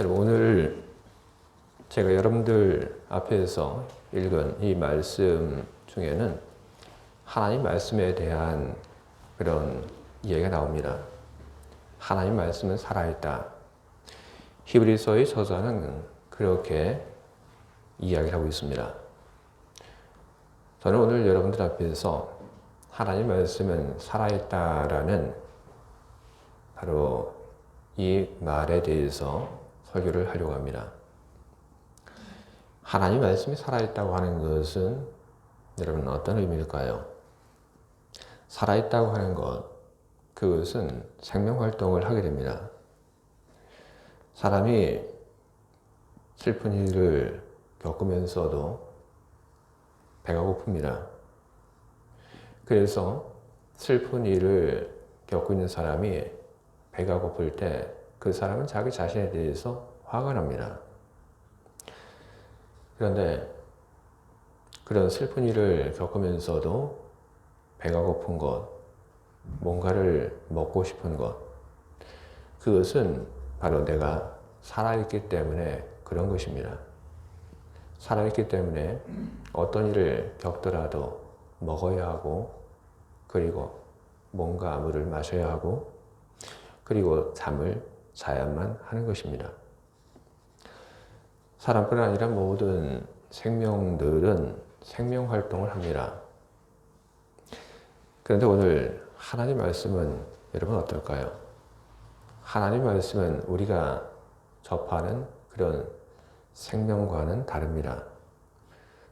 여러분, 오늘 제가 여러분들 앞에서 읽은 이 말씀 중에는 하나님 말씀에 대한 그런 이야기가 나옵니다. 하나님 말씀은 살아있다. 히브리서의 저자는 그렇게 이야기를 하고 있습니다. 저는 오늘 여러분들 앞에서 하나님 말씀은 살아있다라는 바로 이 말에 대해서 설교를 하려고 합니다. 하나님 말씀이 살아있다고 하는 것은 여러분 어떤 의미일까요? 살아있다고 하는 것, 그것은 생명활동을 하게 됩니다. 사람이 슬픈 일을 겪으면서도 배가 고픕니다. 그래서 슬픈 일을 겪고 있는 사람이 배가 고플 때 그 사람은 자기 자신에 대해서 화가 납니다. 그런데 그런 슬픈 일을 겪으면서도 배가 고픈 것, 뭔가를 먹고 싶은 것, 그것은 바로 내가 살아있기 때문에 그런 것입니다. 살아있기 때문에 어떤 일을 겪더라도 먹어야 하고, 그리고 뭔가 물을 마셔야 하고, 그리고 잠을 자야만 하는 것입니다. 사람뿐 아니라 모든 생명들은 생명활동을 합니다. 그런데 오늘 하나님 말씀은 여러분 어떨까요? 하나님 말씀은 우리가 접하는 그런 생명과는 다릅니다.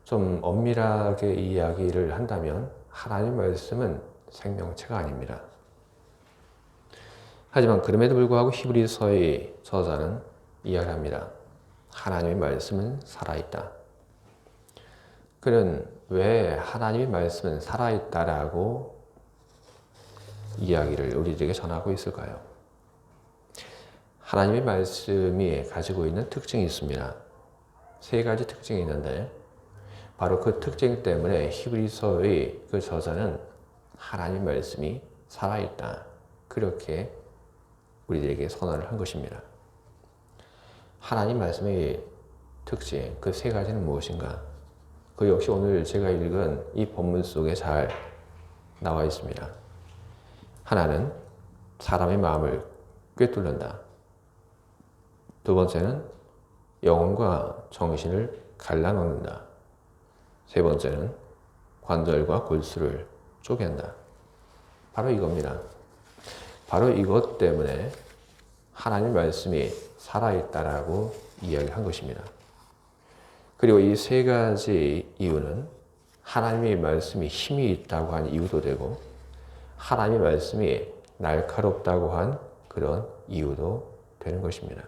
좀 엄밀하게 이야기를 한다면 하나님 말씀은 생명체가 아닙니다. 하지만 그럼에도 불구하고 히브리서의 저자는 이야기합니다. 하나님의 말씀은 살아있다. 그는 왜 하나님의 말씀은 살아있다라고 이야기를 우리에게 전하고 있을까요? 하나님의 말씀이 가지고 있는 특징이 있습니다. 세 가지 특징이 있는데 바로 그 특징 때문에 히브리서의 그 저자는 하나님의 말씀이 살아있다. 그렇게 우리들에게 선언을 한 것입니다. 하나님 말씀의 특징, 그 세 가지는 무엇인가? 그 역시 오늘 제가 읽은 이 본문 속에 잘 나와 있습니다. 하나는 사람의 마음을 꿰뚫는다. 두 번째는 영혼과 정신을 갈라놓는다. 세 번째는 관절과 골수를 쪼갠다. 바로 이겁니다. 바로 이것 때문에 하나님 말씀이 살아있다라고 이야기한 것입니다. 그리고 이 세 가지 이유는 하나님의 말씀이 힘이 있다고 한 이유도 되고 하나님의 말씀이 날카롭다고 한 그런 이유도 되는 것입니다.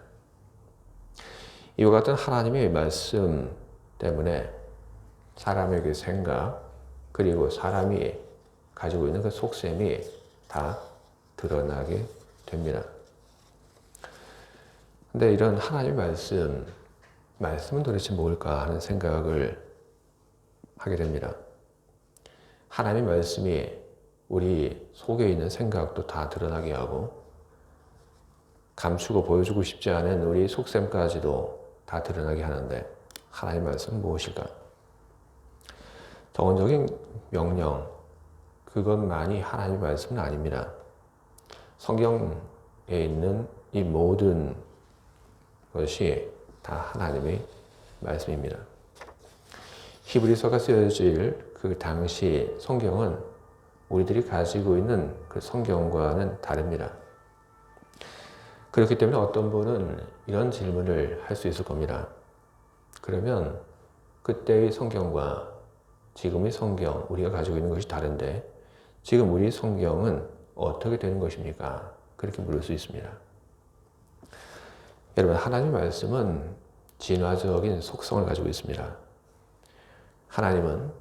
이와 같은 하나님의 말씀 때문에 사람의 그 생각 그리고 사람이 가지고 있는 그 속셈이 다 드러나게 됩니다. 근데 이런 하나님의 말씀은 도대체 뭘까 하는 생각을 하게 됩니다. 하나님의 말씀이 우리 속에 있는 생각도 다 드러나게 하고 감추고 보여주고 싶지 않은 우리 속셈까지도 다 드러나게 하는데 하나님의 말씀은 무엇일까? 정원적인 명령, 그것만이 하나님의 말씀은 아닙니다. 성경에 있는 이 모든 것이 다 하나님의 말씀입니다. 히브리서가 쓰여질 그 당시 성경은 우리들이 가지고 있는 그 성경과는 다릅니다. 그렇기 때문에 어떤 분은 이런 질문을 할 수 있을 겁니다. 그러면 그때의 성경과 지금의 성경, 우리가 가지고 있는 것이 다른데 지금 우리 성경은 어떻게 되는 것입니까? 그렇게 물을 수 있습니다. 여러분, 하나님의 말씀은 진화적인 속성을 가지고 있습니다. 하나님은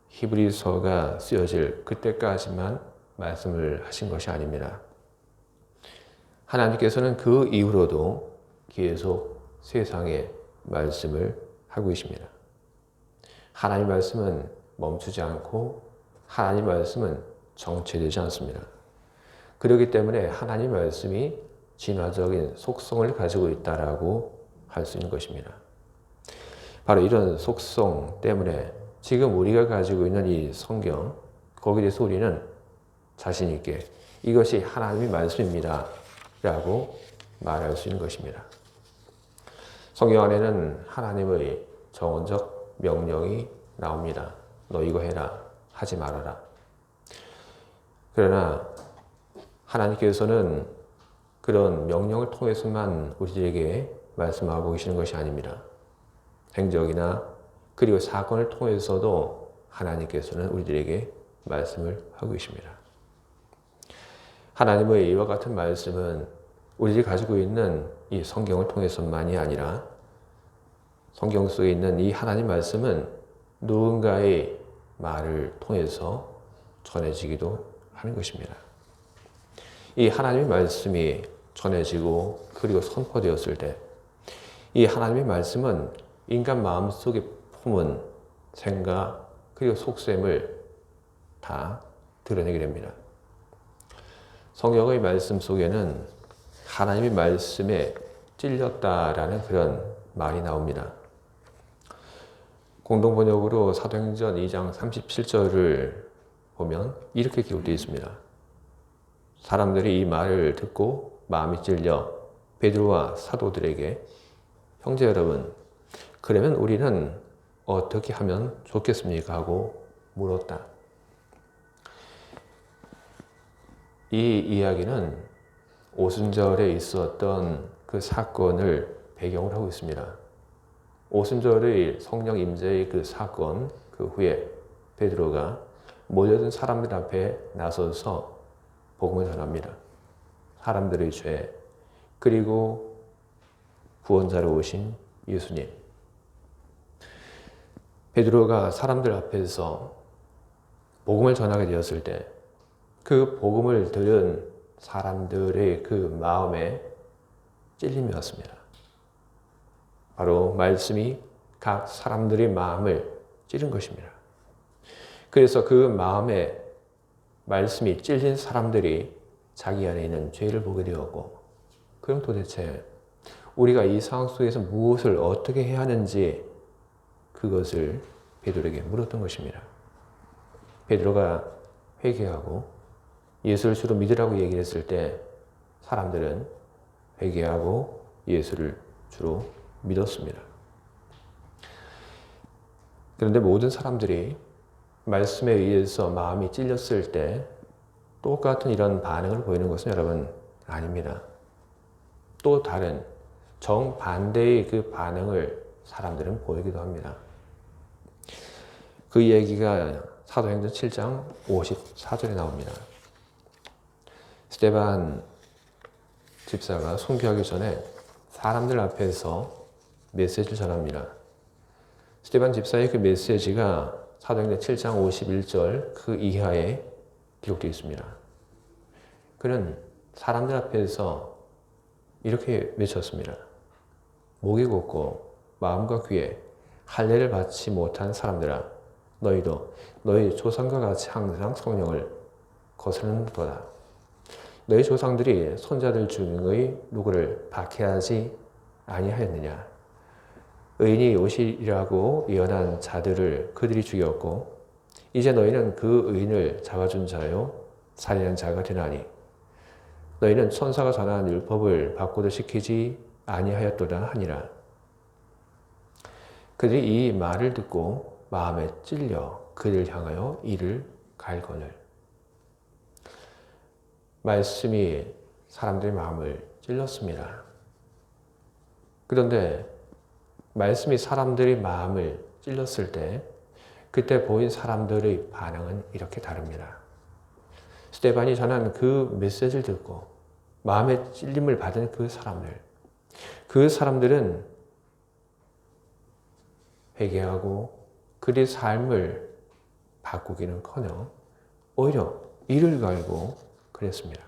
히브리서가 쓰여질 그때까지만 말씀을 하신 것이 아닙니다. 하나님께서는 그 이후로도 계속 세상에 말씀을 하고 계십니다. 하나님의 말씀은 멈추지 않고 하나님의 말씀은 정체되지 않습니다. 그렇기 때문에 하나님의 말씀이 진화적인 속성을 가지고 있다라고 할 수 있는 것입니다. 바로 이런 속성 때문에 지금 우리가 가지고 있는 이 성경, 거기에 대해서 우리는 자신 있게 이것이 하나님의 말씀입니다 라고 말할 수 있는 것입니다. 성경 안에는 하나님의 정언적 명령이 나옵니다. 너 이거 해라, 하지 말아라. 그러나 하나님께서는 그런 명령을 통해서만 우리에게 말씀하고 계시는 것이 아닙니다. 행적이나 그리고 사건을 통해서도 하나님께서는 우리들에게 말씀을 하고 계십니다. 하나님의 이와 같은 말씀은 우리들이 가지고 있는 이 성경을 통해서만이 아니라 성경 속에 있는 이 하나님 말씀은 누군가의 말을 통해서 전해지기도 하는 것입니다. 이 하나님의 말씀이 전해지고 그리고 선포되었을 때 이 하나님의 말씀은 인간 마음속에 품은 생각 그리고 속셈을 다 드러내게 됩니다. 성경의 말씀 속에는 하나님의 말씀에 찔렸다라는 그런 말이 나옵니다. 공동번역으로 사도행전 2장 37절을 보면 이렇게 기록되어 있습니다. 사람들이 이 말을 듣고 마음이 찔려 베드로와 사도들에게 형제 여러분, 그러면 우리는 어떻게 하면 좋겠습니까? 하고 물었다. 이 이야기는 오순절에 있었던 그 사건을 배경으로 하고 있습니다. 오순절의 성령 임재의 그 사건, 그 후에 베드로가 모여든 사람들 앞에 나서서 복음을 전합니다. 사람들의 죄, 그리고 구원자로 오신 예수님. 베드로가 사람들 앞에서 복음을 전하게 되었을 때 그 복음을 들은 사람들의 그 마음에 찔림이 왔습니다. 바로 말씀이 각 사람들의 마음을 찌른 것입니다. 그래서 그 마음에 말씀이 찔린 사람들이 자기 안에 있는 죄를 보게 되었고, 그럼 도대체 우리가 이 상황 속에서 무엇을 어떻게 해야 하는지 그것을 베드로에게 물었던 것입니다. 베드로가 회개하고 예수를 주로 믿으라고 얘기를 했을 때 사람들은 회개하고 예수를 주로 믿었습니다. 그런데 모든 사람들이 말씀에 의해서 마음이 찔렸을 때 똑같은 이런 반응을 보이는 것은 여러분 아닙니다. 또 다른 정반대의 그 반응을 사람들은 보이기도 합니다. 그 얘기가 사도행전 7장 54절에 나옵니다. 스데반 집사가 순교하기 전에 사람들 앞에서 메시지를 전합니다. 스데반 집사의 그 메시지가 사도행전 7장 51절 그 이하에 기록되어 있습니다. 그는 사람들 앞에서 이렇게 외쳤습니다. 목이 곧고 마음과 귀에 할례를 받지 못한 사람들아, 너희도 너희 조상과 같이 항상 성령을 거스르는도다. 너희 조상들이 손자들 중의 누구를 박해하지 아니하였느냐? 의인이 오시리라고 예언한 자들을 그들이 죽였고 이제 너희는 그 의인을 잡아준 자요 살인한 자가 되나니 너희는 천사가 전한 율법을 바꾸도 시키지 아니하였도다 하니라. 그들이 이 말을 듣고 마음에 찔려 그를 향하여 이를 갈거늘. 말씀이 사람들의 마음을 찔렀습니다. 그런데 말씀이 사람들의 마음을 찔렀을 때 그때 보인 사람들의 반응은 이렇게 다릅니다. 스데반이 전한 그 메시지를 듣고 마음의 찔림을 받은 그 사람들은 회개하고 그들의 삶을 바꾸기는커녕 오히려 이를 갈고 그랬습니다.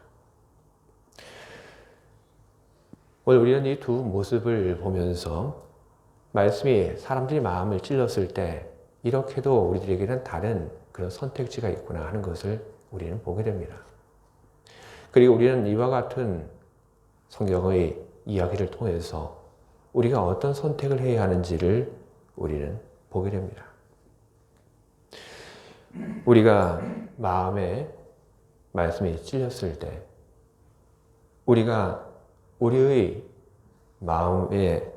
오늘 우리는 이 두 모습을 보면서 말씀이 사람들의 마음을 찔렀을 때 이렇게도 우리들에게는 다른 그런 선택지가 있구나 하는 것을 우리는 보게 됩니다. 그리고 우리는 이와 같은 성경의 이야기를 통해서 우리가 어떤 선택을 해야 하는지를 우리는 보게 됩니다. 우리가 마음에 말씀이 찔렸을 때 우리가 우리의 마음에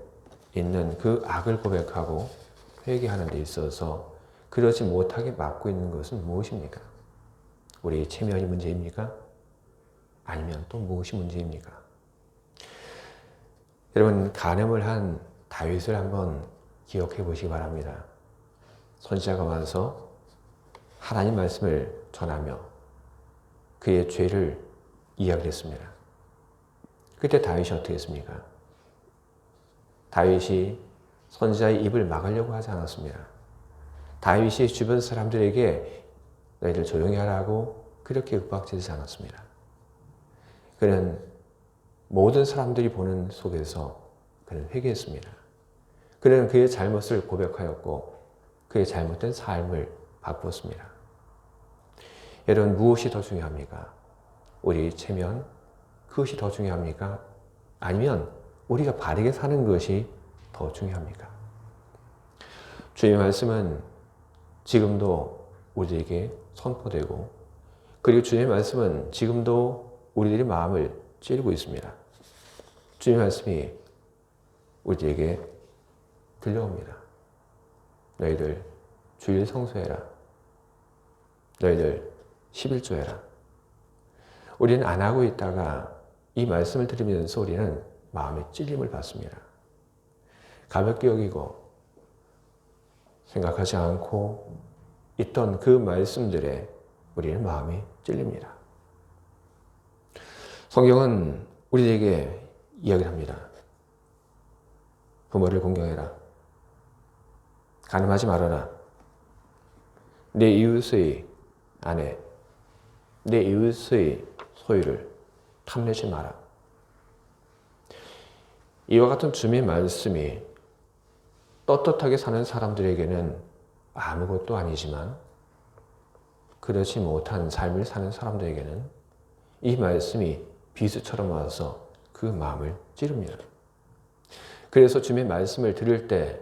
있는 그 악을 고백하고 회개하는 데 있어서 그러지 못하게 막고 있는 것은 무엇입니까? 우리의 체면이 문제입니까? 아니면 또 무엇이 문제입니까? 여러분, 간음을 한 다윗을 한번 기억해 보시기 바랍니다. 선지자가 와서 하나님 말씀을 전하며 그의 죄를 이야기했습니다. 그때 다윗이 어떻게 했습니까? 다윗이 선지자의 입을 막으려고 하지 않았습니다. 다윗이 주변 사람들에게 너희들 조용히 하라고 그렇게 윽박지르지 않았습니다. 그는 모든 사람들이 보는 속에서 그는 회개했습니다. 그는 그의 잘못을 고백하였고 그의 잘못된 삶을 바꾸었습니다. 여러분, 무엇이 더 중요합니까? 우리의 체면, 그것이 더 중요합니까? 아니면 우리가 바르게 사는 것이 더 중요합니까? 주의 말씀은 지금도 우리에게 선포되고, 그리고 주의 말씀은 지금도 우리들의 마음을 찌르고 있습니다. 주의 말씀이 우리에게 들려옵니다. 너희들 주일 성수해라. 너희들 11조해라. 우리는 안 하고 있다가 이 말씀을 들으면서 우리는 마음의 찔림을 받습니다. 가볍게 여기고 생각하지 않고 있던 그 말씀들에 우리는 마음이 찔립니다. 성경은 우리에게 이야기를 합니다. 부모를 공경해라. 간음하지 말아라. 내 이웃의 아내, 내 이웃의 소유를 탐내지 마라. 이와 같은 주님의 말씀이 떳떳하게 사는 사람들에게는 아무것도 아니지만 그렇지 못한 삶을 사는 사람들에게는 이 말씀이 비수처럼 와서 그 마음을 찌릅니다. 그래서 주님의 말씀을 들을 때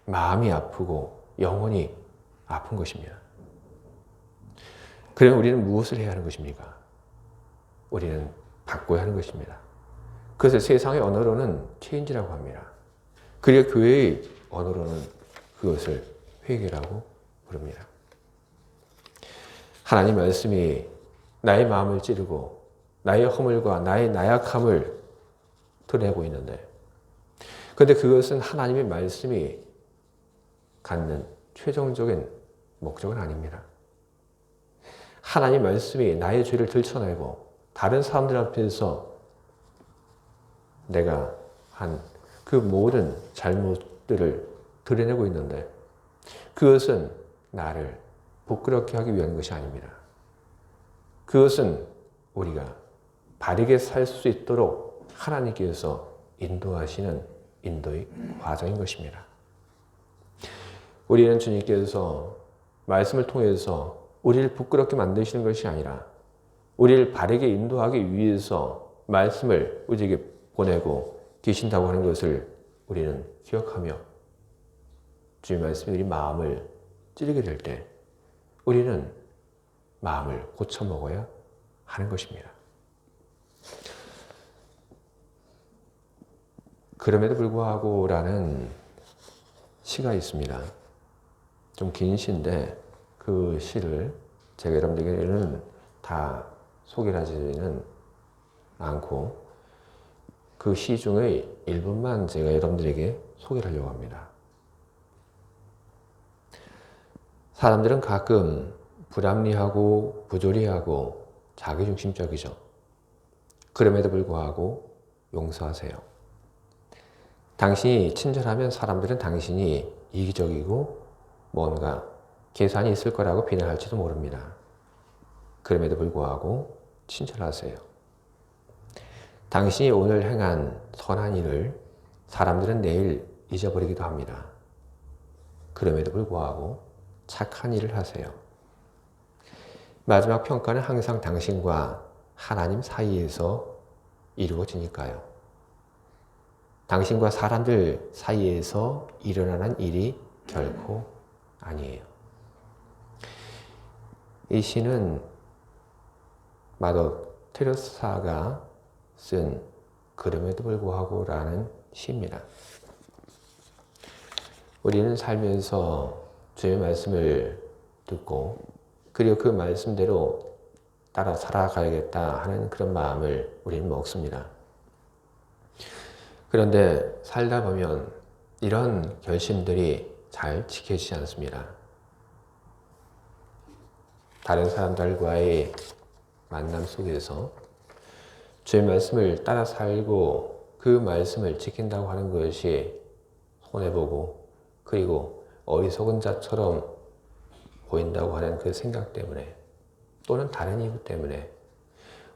마음이 아프고 영혼이 아픈 것입니다. 그럼 우리는 무엇을 해야 하는 것입니까? 우리는 바꿔야 하는 것입니다. 그래서 세상의 언어로는 체인지라고 합니다. 그리고 교회의 언어로는 그것을 회개라고 부릅니다. 하나님 말씀이 나의 마음을 찌르고 나의 허물과 나의 나약함을 드러내고 있는데, 그런데 그것은 하나님의 말씀이 갖는 최종적인 목적은 아닙니다. 하나님 말씀이 나의 죄를 들춰내고 다른 사람들 앞에서 내가 한 그 모든 잘못들을 드러내고 있는데 그것은 나를 부끄럽게 하기 위한 것이 아닙니다. 그것은 우리가 바르게 살 수 있도록 하나님께서 인도하시는 인도의 과정인 것입니다. 우리는 주님께서 말씀을 통해서 우리를 부끄럽게 만드시는 것이 아니라 우리를 바르게 인도하기 위해서 말씀을 우리에게 보내고 계신다고 하는 것을 우리는 기억하며 주의 말씀이 우리 마음을 찌르게 될 때 우리는 마음을 고쳐 먹어야 하는 것입니다. 그럼에도 불구하고 라는 시가 있습니다. 좀 긴 시인데 그 시를 제가 여러분들에게는 다 소개를 하지는 않고 그 시 중의 일부만 제가 여러분들에게 소개를 하려고 합니다. 사람들은 가끔 불합리하고 부조리하고 자기중심적이죠. 그럼에도 불구하고 용서하세요. 당신이 친절하면 사람들은 당신이 이기적이고 뭔가 계산이 있을 거라고 비난할지도 모릅니다. 그럼에도 불구하고 친절하세요. 당신이 오늘 행한 선한 일을 사람들은 내일 잊어버리기도 합니다. 그럼에도 불구하고 착한 일을 하세요. 마지막 평가는 항상 당신과 하나님 사이에서 이루어지니까요. 당신과 사람들 사이에서 일어나는 일이 결코 아니에요. 이 시는 마더 테레사가 쓴 그럼에도 불구하고 라는 시입니다. 우리는 살면서 주의 말씀을 듣고 그리고 그 말씀대로 따라 살아가야겠다 하는 그런 마음을 우리는 먹습니다. 그런데 살다 보면 이런 결심들이 잘 지켜지지 않습니다. 다른 사람들과의 만남 속에서 주의 말씀을 따라 살고 그 말씀을 지킨다고 하는 것이 손해보고 그리고 어리석은 자처럼 보인다고 하는 그 생각 때문에 또는 다른 이유 때문에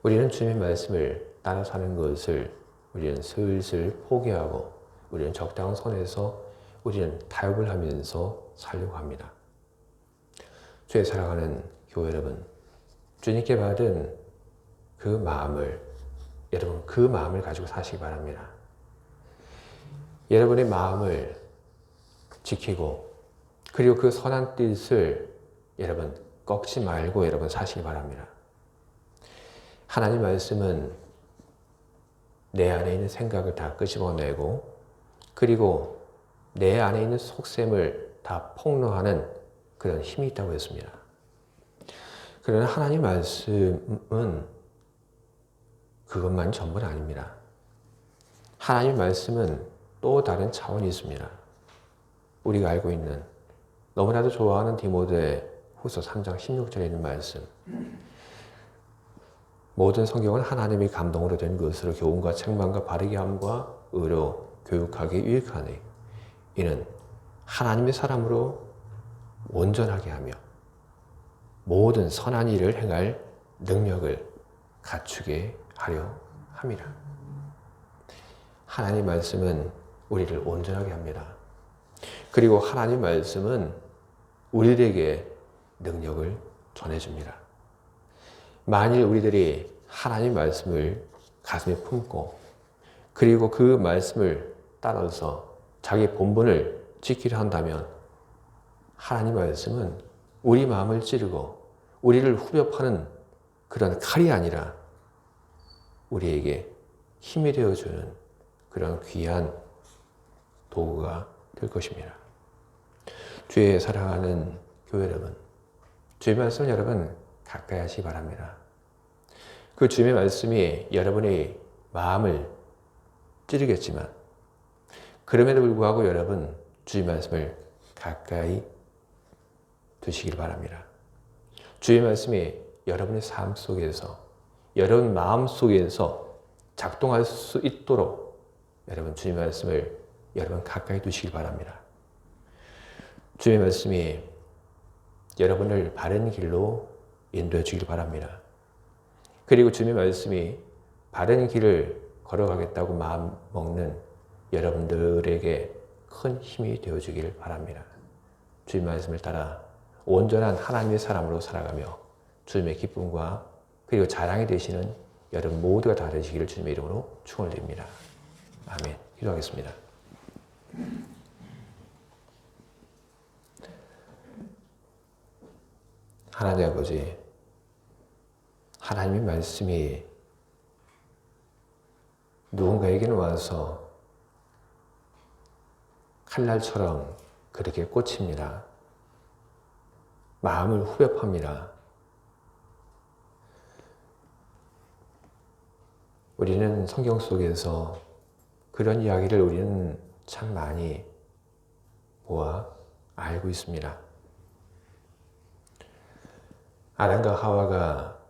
우리는 주님의 말씀을 따라 사는 것을 우리는 슬슬 포기하고 우리는 적당한 선에서 우리는 타협을 하면서 살려고 합니다. 주의 사랑하는 교회 여러분, 주님께 받은 그 마음을 여러분 그 마음을 가지고 사시기 바랍니다. 여러분의 마음을 지키고 그리고 그 선한 뜻을 여러분 꺾지 말고 여러분 사시기 바랍니다. 하나님 말씀은 내 안에 있는 생각을 다 끄집어내고 그리고 내 안에 있는 속셈을 다 폭로하는 그런 힘이 있다고 했습니다. 그러나 하나님 말씀은 그것만 전부는 아닙니다. 하나님 말씀은 또 다른 차원이 있습니다. 우리가 알고 있는 너무나도 좋아하는 디모데 후서 3장 16절에 있는 말씀. 모든 성경은 하나님의 감동으로 된 것으로 교훈과 책망과 바르게 함과 의로 교육하기 유익하니 이는 하나님의 사람으로 온전하게 하며 모든 선한 일을 행할 능력을 갖추게 하려 함이라. 하나님 말씀은 우리를 온전하게 합니다. 그리고 하나님 말씀은 우리에게 능력을 전해줍니다. 만일 우리들이 하나님 말씀을 가슴에 품고 그리고 그 말씀을 따라서 자기 본분을 지키려 한다면 하나님 말씀은 우리 마음을 찌르고 우리를 후벼 파는 그런 칼이 아니라 우리에게 힘이 되어주는 그런 귀한 도구가 될 것입니다. 주의 사랑하는 교회 여러분, 주의 말씀을 여러분 가까이 하시기 바랍니다. 그 주님의 말씀이 여러분의 마음을 찌르겠지만 그럼에도 불구하고 여러분 주의 말씀을 가까이 두시길 바랍니다. 주의 말씀이 여러분의 삶 속에서 여러분 마음 속에서 작동할 수 있도록 여러분 주의 말씀을 여러분 가까이 두시길 바랍니다. 주의 말씀이 여러분을 바른 길로 인도해 주길 바랍니다. 그리고 주님의 말씀이 바른 길을 걸어가겠다고 마음 먹는 여러분들에게 큰 힘이 되어 주길 바랍니다. 주님의 말씀을 따라 온전한 하나님의 사람으로 살아가며 주님의 기쁨과 그리고 자랑이 되시는 여러분 모두가 다 되시기를 주님의 이름으로 축원드립니다. 아멘. 기도하겠습니다. 하나님 아버지, 하나님의 말씀이 누군가에게는 와서 칼날처럼 그렇게 꽂힙니다. 마음을 후벼 팝니다. 우리는 성경 속에서 그런 이야기를 우리는 참 많이 보아 알고 있습니다. 아담과 하와가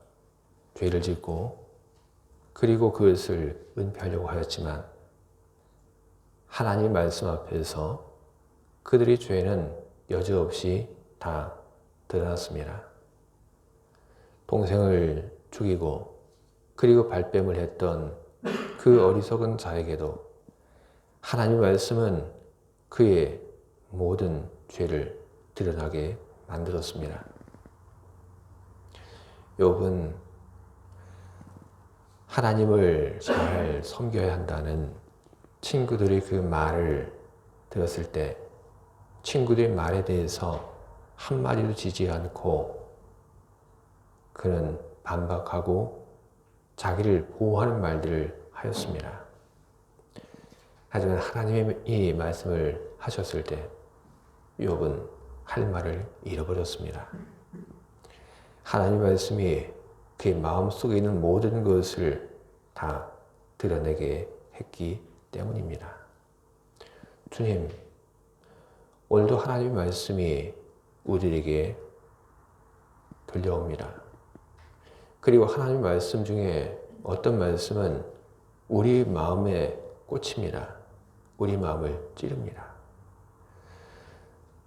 죄를 짓고 그리고 그것을 은폐하려고 하였지만 하나님의 말씀 앞에서 그들의 죄는 여지없이 다 드러났습니다. 동생을 죽이고 그리고 발뺌을 했던 그 어리석은 자에게도 하나님의 말씀은 그의 모든 죄를 드러나게 만들었습니다. 욥은 하나님을 잘 섬겨야 한다는 친구들이 그 말을 들었을 때 친구들의 말에 대해서 한마디도 지지 않고 그는 반박하고 자기를 보호하는 말들을 하였습니다. 하지만 하나님의 이 말씀을 하셨을 때 욥은 할 말을 잃어버렸습니다. 하나님 말씀이 그의 마음속에 있는 모든 것을 다 드러내게 했기 때문입니다. 주님, 오늘도 하나님의 말씀이 우리에게 들려옵니다. 그리고 하나님의 말씀 중에 어떤 말씀은 우리 마음에 꽂힙니다. 우리 마음을 찌릅니다.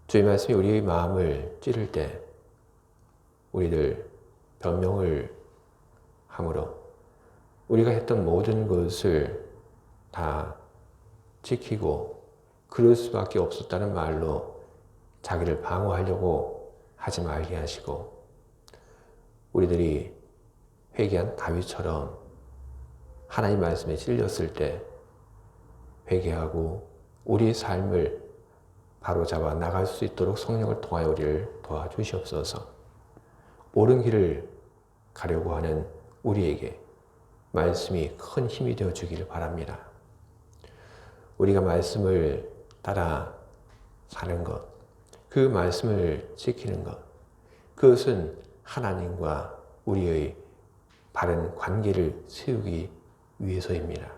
주의 말씀이 우리의 마음을 찌를 때 우리들 변명을 함으로 우리가 했던 모든 것을 다 지키고 그럴 수밖에 없었다는 말로 자기를 방어하려고 하지 말게 하시고 우리들이 회개한 다윗처럼 하나님 말씀에 찔렸을 때 회개하고 우리의 삶을 바로잡아 나갈 수 있도록 성령을 통하여 우리를 도와주시옵소서. 옳은 길을 가려고 하는 우리에게 말씀이 큰 힘이 되어 주기를 바랍니다. 우리가 말씀을 따라 사는 것, 그 말씀을 지키는 것, 그것은 하나님과 우리의 바른 관계를 세우기 위해서입니다.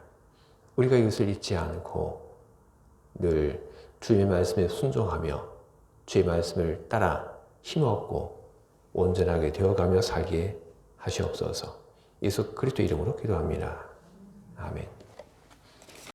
우리가 이것을 잊지 않고 늘 주의 말씀에 순종하며 주의 말씀을 따라 힘없고 온전하게 되어가며 살게 하시옵소서. 예수 그리스도 이름으로 기도합니다. 아멘.